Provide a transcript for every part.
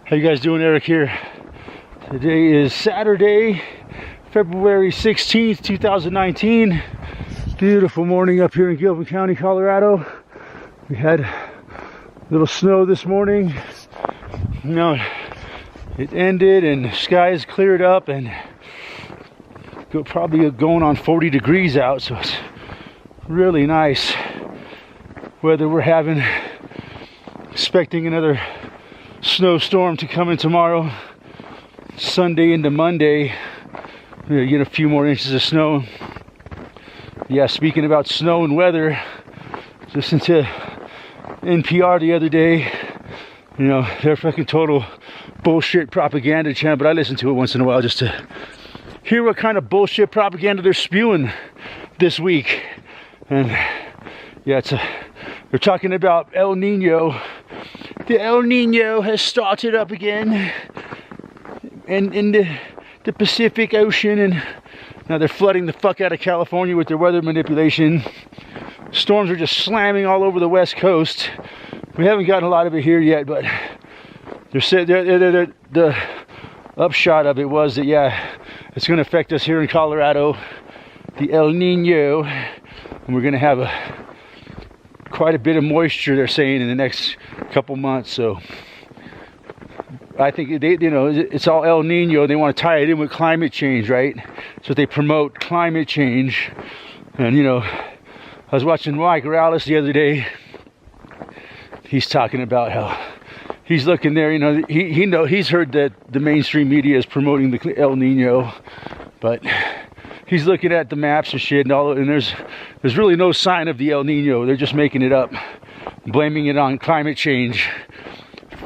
How you guys doing? Eric here. Today is Saturday, February 16th, 2019. Beautiful morning up here in Gilpin County, Colorado. We had a little snow this morning. You know, it ended and the skies cleared up and probably going on 40 degrees out, so it's really nice weather we're having. Expecting another snowstorm to come in tomorrow, Sunday into Monday. We're gonna get a few more inches of snow. Yeah, speaking about snow and weather, listened to NPR the other day. You know, they're fucking total bullshit propaganda channel, but I listen to it once in a while just to hear what kind of bullshit propaganda they're spewing this week. And yeah, they're talking about El Nino. The El Nino has started up again in the Pacific Ocean, and now they're flooding the fuck out of California with their weather manipulation. Storms are just slamming all over the West Coast. We haven't gotten a lot of it here yet, but the upshot of it was that, yeah, it's going to affect us here in Colorado, the El Nino, and we're going to have quite a bit of moisture, they're saying, in the next couple months. So I think it's all El Nino. They want to tie it in with climate change, right? So they promote climate change. And I was watching Mike Morales the other day. He's talking about how he's looking there. He's heard that the mainstream media is promoting the El Nino, but he's looking at the maps and shit, and there's really no sign of the El Nino. They're just making it up, blaming it on climate change.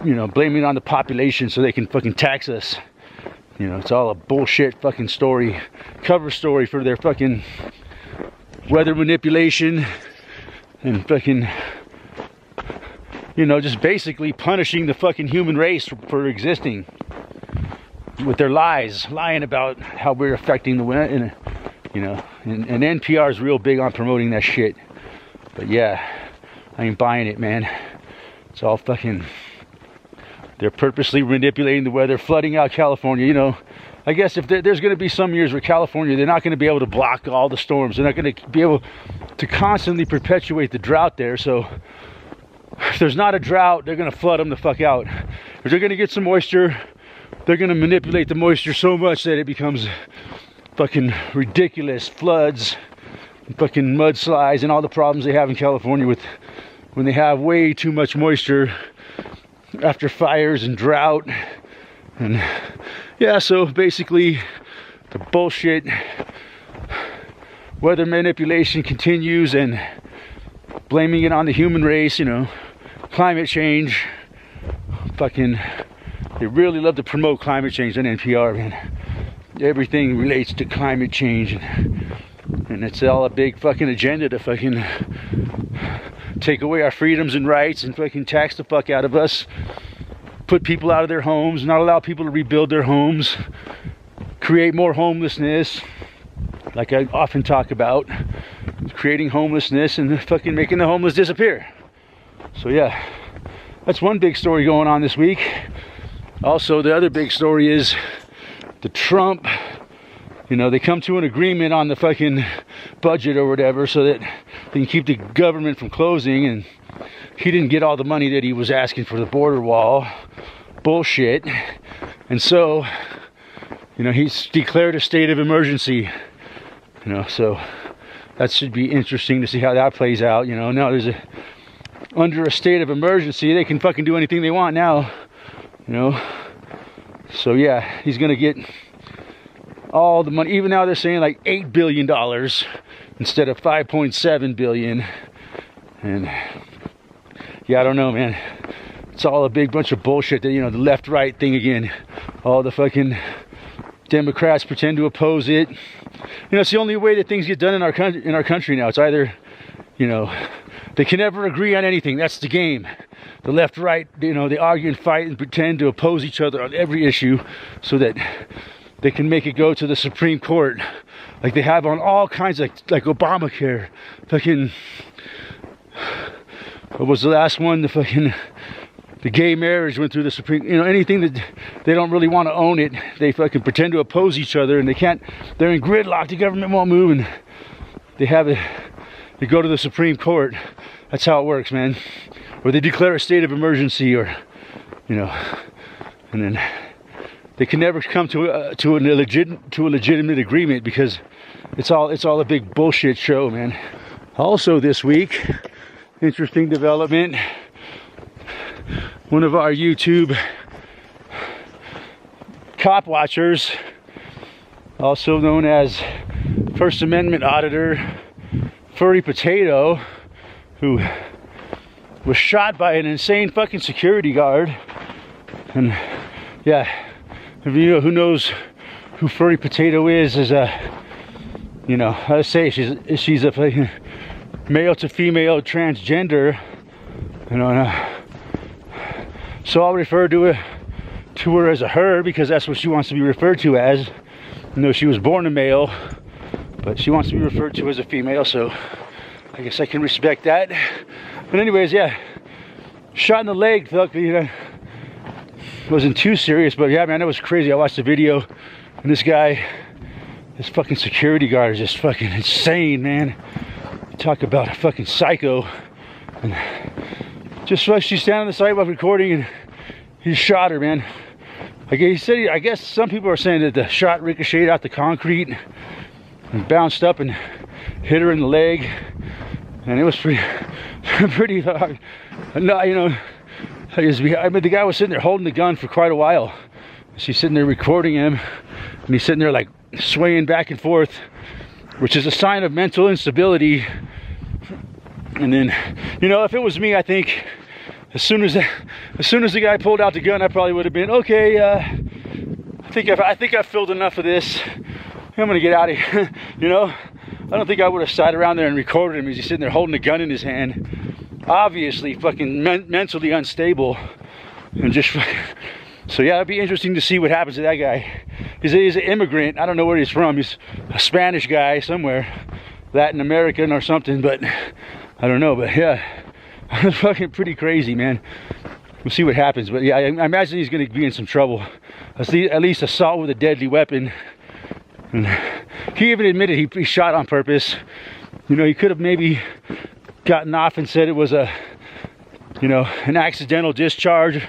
Blaming it on the population so they can fucking tax us. It's all a bullshit fucking story, cover story for their fucking weather manipulation and fucking, just basically punishing the fucking human race for existing with their lying about how we're affecting the weather. And NPR is real big on promoting that shit. But yeah, I ain't buying it, man. It's all fucking. They're purposely manipulating the weather, flooding out California. I guess if there's going to be some years where California, they're not going to be able to block all the storms. They're not going to be able to constantly perpetuate the drought there. So if there's not a drought, they're going to flood them the fuck out. If they're going to get some moisture, they're going to manipulate the moisture so much that it becomes fucking ridiculous floods, fucking mudslides, and all the problems they have in California with when they have way too much moisture after fires and drought. And yeah, so basically the bullshit weather manipulation continues, and blaming it on the human race, climate change. Fucking, they really love to promote climate change on NPR, man. Everything relates to climate change, and it's all a big fucking agenda to fucking take away our freedoms and rights and fucking tax the fuck out of us, put people out of their homes, not allow people to rebuild their homes, create more homelessness, like I often talk about, creating homelessness and fucking making the homeless disappear. So yeah, that's one big story going on this week. Also, the other big story is the Trump, they come to an agreement on the fucking budget or whatever so that they can keep the government from closing, and he didn't get all the money that he was asking for the border wall. Bullshit. And so, he's declared a state of emergency. So that should be interesting to see how that plays out. Now under a state of emergency, they can fucking do anything they want now. So yeah, he's gonna get all the money. Even now they're saying like $8 billion instead of 5.7 billion. And yeah, I don't know, man. It's all a big bunch of bullshit. That the left-right thing again. All the fucking Democrats pretend to oppose it. It's the only way that things get done in our country now. It's either, they can never agree on anything. That's the game. The left-right, they argue and fight and pretend to oppose each other on every issue so that they can make it go to the Supreme Court, like they have on all kinds of, like Obamacare. Fucking, what was the last one? The fucking the gay marriage went through the Supreme, you know, anything that they don't really want to own it, they fucking pretend to oppose each other, and they can't, they're in gridlock, the government won't move, and they have it, they go to the Supreme Court. That's how it works, man. Or they declare a state of emergency, or, you know, and then they can never come to a legitimate agreement, because it's all a big bullshit show, man. Also this week, interesting development. One of our YouTube cop watchers, also known as First Amendment auditor Furry Potato, who was shot by an insane fucking security guard. And yeah, if you know, who knows who Furry Potato is a, you know, let's say she's a fucking male to female transgender, you know. So I'll refer to her as a her, because that's what she wants to be referred to as. You know, she was born a male, but she wants to be referred to as a female, so I guess I can respect that. But anyways, yeah, shot in the leg, luckily, you know, wasn't too serious, but yeah, man, that was crazy. I watched the video, and this guy, this fucking security guard is just fucking insane, man. Talk about a fucking psycho. And just like she's standing on the sidewalk recording, and he shot her, man. Like he said, I guess some people are saying that the shot ricocheted out the concrete and bounced up and hit her in the leg, and it was pretty hard. No, you know, I mean, the guy was sitting there holding the gun for quite a while. She's sitting there recording him, and he's sitting there like swaying back and forth, which is a sign of mental instability. And then, you know, if it was me, I think as soon as the guy pulled out the gun, I probably would have been, okay, I think I've filled enough of this. I'm gonna get out of here. You know, I don't think I would have sat around there and recorded him as he's sitting there holding a gun in his hand, obviously fucking mentally unstable, and just so yeah, it'd be interesting to see what happens to that guy. He's an immigrant. I don't know where he's from. He's a Spanish guy somewhere, Latin American or something, but I don't know. But yeah, it's fucking pretty crazy, man. We'll see what happens. But yeah, I imagine he's going to be in some trouble. At least assault with a deadly weapon. And he even admitted he shot on purpose. You know, he could have maybe gotten off and said it was a, you know, an accidental discharge.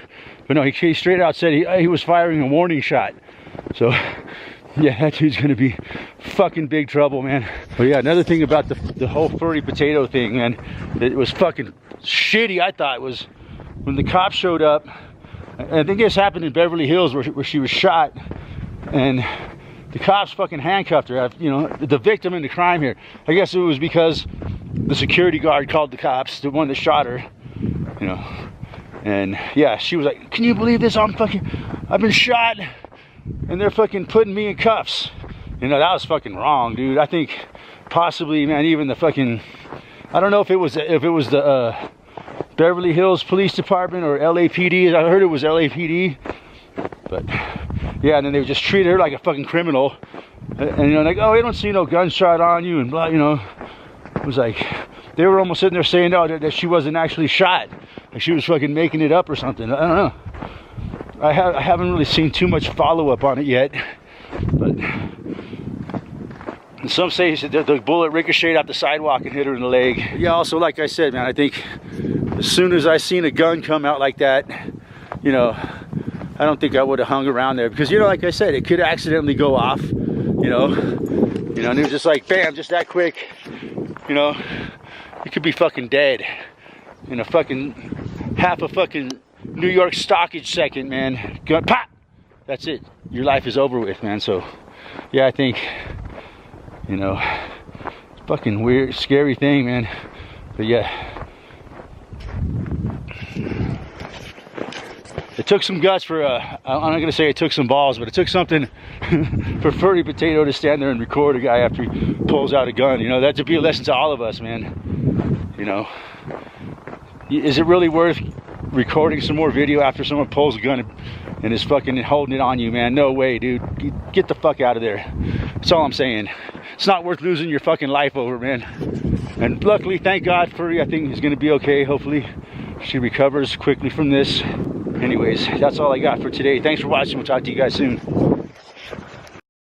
But no, he straight out said he was firing a warning shot. So yeah, that dude's gonna be fucking big trouble, man. But yeah, another thing about the whole Furry Potato thing, man, that was fucking shitty, I thought, was when the cops showed up. I think this happened in Beverly Hills where she was shot, and the cops fucking handcuffed her. You know, the victim in the crime here. I guess it was because the security guard called the cops, the one that shot her, you know. And yeah, she was like, can you believe this? I've been shot, and they're fucking putting me in cuffs. You know, that was fucking wrong, dude. I think possibly, man, even the fucking, I don't know if it was the Beverly Hills Police Department or LAPD. I heard it was LAPD, but yeah, and then they just treated her like a fucking criminal, and you know, like, oh, we don't see no gunshot on you, and blah, you know. It was like they were almost sitting there saying, no, that she wasn't actually shot, like she was fucking making it up or something. I don't know. I haven't really seen too much follow-up on it yet, but some say the bullet ricocheted out the sidewalk and hit her in the leg. Yeah, also, like I said, man, I think as soon as I seen a gun come out like that, you know, I don't think I would have hung around there, because, you know, like I said, it could accidentally go off, you know, and it was just like, bam, just that quick, you know, you could be fucking dead in a fucking half a fucking New York stockage second, man. Gun, pop! That's it. Your life is over with, man. So, yeah, I think, you know, it's a fucking weird, scary thing, man. But yeah, it took some guts for, I'm not gonna say it took some balls, but it took something for Furry Potato to stand there and record a guy after he pulls out a gun. You know, that should be a lesson to all of us, man. You know, is it really worth recording some more video after someone pulls a gun and is fucking holding it on you, man? No way, dude. Get the fuck out of there. That's all I'm saying. It's not worth losing your fucking life over, man. And luckily, thank God, Furry, I think he's gonna be okay, hopefully. she recovers quickly from this. Anyways, that's all I got for today. Thanks for watching. We'll talk to you guys soon.